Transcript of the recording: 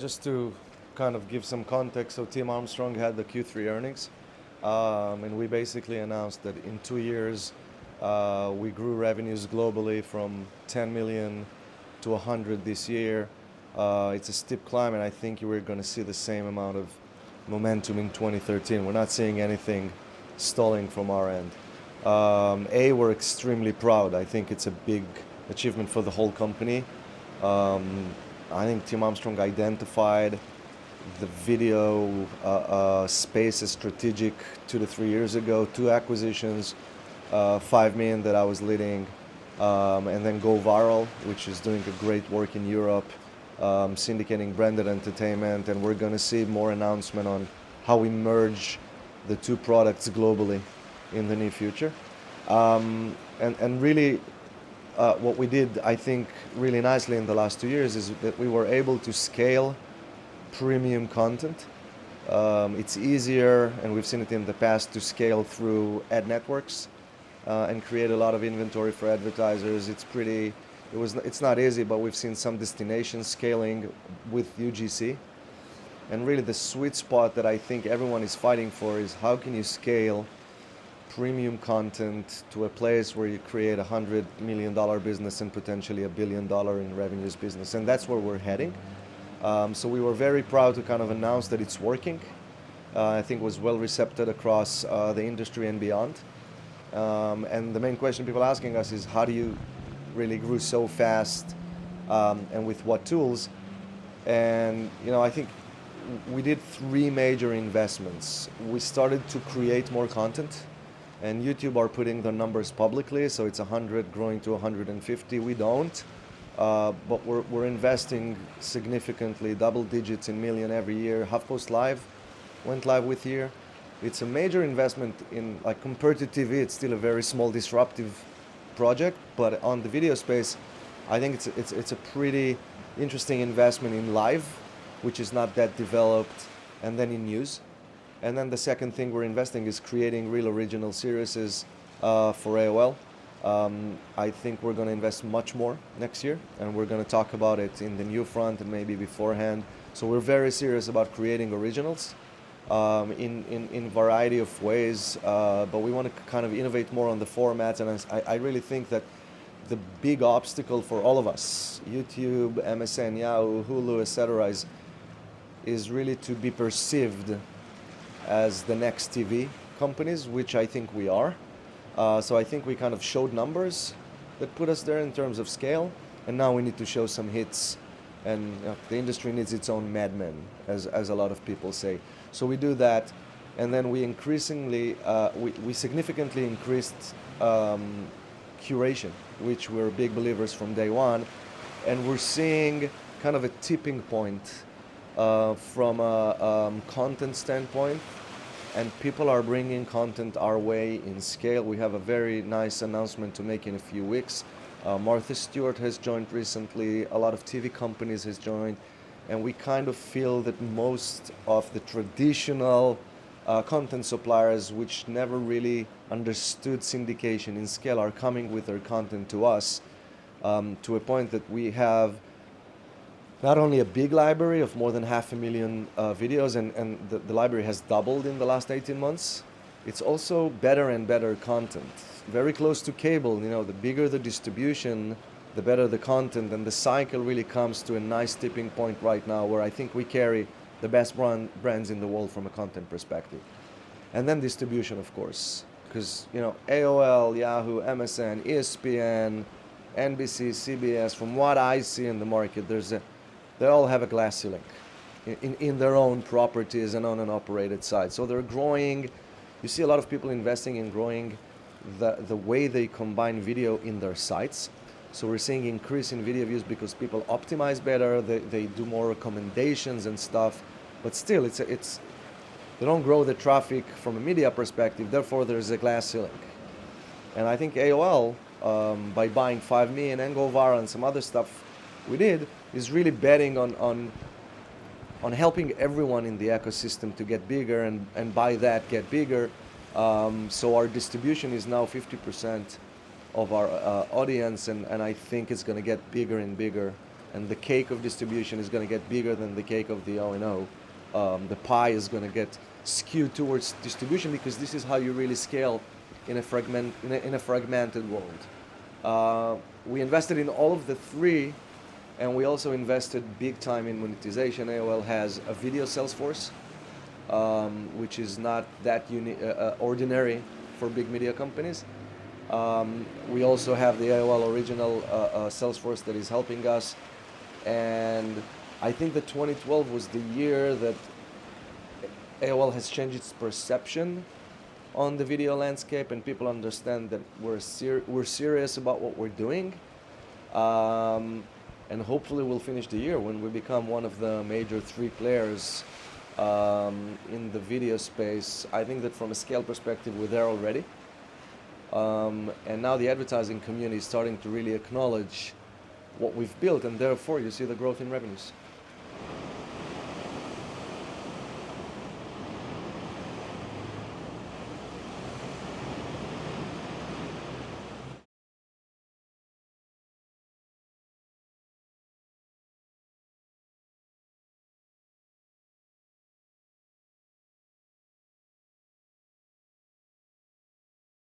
Just to kind of give some context, so Tim Armstrong had the Q3 earnings, and we basically announced that in 2 years we grew revenues globally from 10 million to 100 this year. It's a steep climb, and I think we're going to see the same amount of momentum in 2013. We're not seeing anything stalling from our end. We're extremely proud. I think it's a big achievement for the whole company. I think Tim Armstrong identified the video space as strategic 2 to 3 years ago. 2 acquisitions, 5 million that I was leading, and then Goviral, which is doing a great work in Europe, syndicating branded entertainment, and we're going to see more announcement on how we merge the 2 products globally in the near future. And really, what we did, I think, really nicely in the last 2 years is that we were able to scale premium content. It's easier, and we've seen it in the past, to scale through ad networks and create a lot of inventory for advertisers. It's not easy, but we've seen some destinations scaling with UGC. And really the sweet spot that I think everyone is fighting for is how can you scale premium content to a place where you create $100 million business and potentially $1 billion in revenues business. And that's where we're heading. So we were very proud to kind of announce that it's working. I think it was well received across the industry and beyond. And the main question people are asking us is, how do you really grew so fast, and with what tools? And I think we did 3 major investments. We started to create more content, and YouTube are putting the numbers publicly, so it's 100 growing to 150. We don't, but we're investing significantly, double digits in million every year. HuffPost Live went live with here. It's a major investment in, like, compared to TV, it's still a very small disruptive project, but on the video space, I think it's a pretty interesting investment in live, which is not that developed, and then in news. And then the second thing we're investing is creating real original series for AOL. I think we're going to invest much more next year, and we're going to talk about it in the new front and maybe beforehand. So we're very serious about creating originals in variety of ways, but we want to kind of innovate more on the formats. And I really think that the big obstacle for all of us, YouTube, MSN, Yahoo, Hulu, etc., is really to be perceived as the next TV companies, which I think we are. So I think we kind of showed numbers that put us there in terms of scale, and now we need to show some hits, and the industry needs its own Mad Men, as a lot of people say. So we do that, and then we significantly increased curation, which we're big believers from day one, and we're seeing kind of a tipping point from a content standpoint, and people are bringing content our way in scale. We have a very nice announcement to make in a few weeks. Martha Stewart has joined recently, a lot of TV companies has joined, and we kind of feel that most of the traditional content suppliers, which never really understood syndication in scale, are coming with their content to us, to a point that we have not only a big library of more than 500,000 videos, and the library has doubled in the last 18 months. It's also better and better content, very close to cable. The bigger the distribution, the better the content, and the cycle really comes to a nice tipping point right now, where I think we carry the best brands in the world from a content perspective. And then distribution, of course, because AOL, Yahoo, MSN, ESPN, NBC, CBS, from what I see in the market, they all have a glass ceiling in their own properties and on an operated side. So they're growing. You see a lot of people investing in growing the way they combine video in their sites. So we're seeing increase in video views because people optimize better, they do more recommendations and stuff, but still they don't grow the traffic from a media perspective, therefore there's a glass ceiling. And I think AOL, by buying 5 million and Goviral and some other stuff we did, is really betting on helping everyone in the ecosystem to get bigger, and by that get bigger. So our distribution is now 50% of our audience, and I think it's going to get bigger and bigger and the cake of distribution is going to get bigger than the cake of the O&O. The pie is going to get skewed towards distribution because this is how you really scale in a fragmented world. We invested in all of the three, and we also invested big time in monetization. AOL has a video sales force, which is not that ordinary for big media companies. We also have the AOL original sales force that is helping us, and I think that 2012 was the year that AOL has changed its perception on the video landscape, and people understand that we're serious about what we're doing. And hopefully we'll finish the year when we become one of the major three players in the video space. I think that from a scale perspective, we're there already. And now the advertising community is starting to really acknowledge what we've built, and therefore you see the growth in revenues.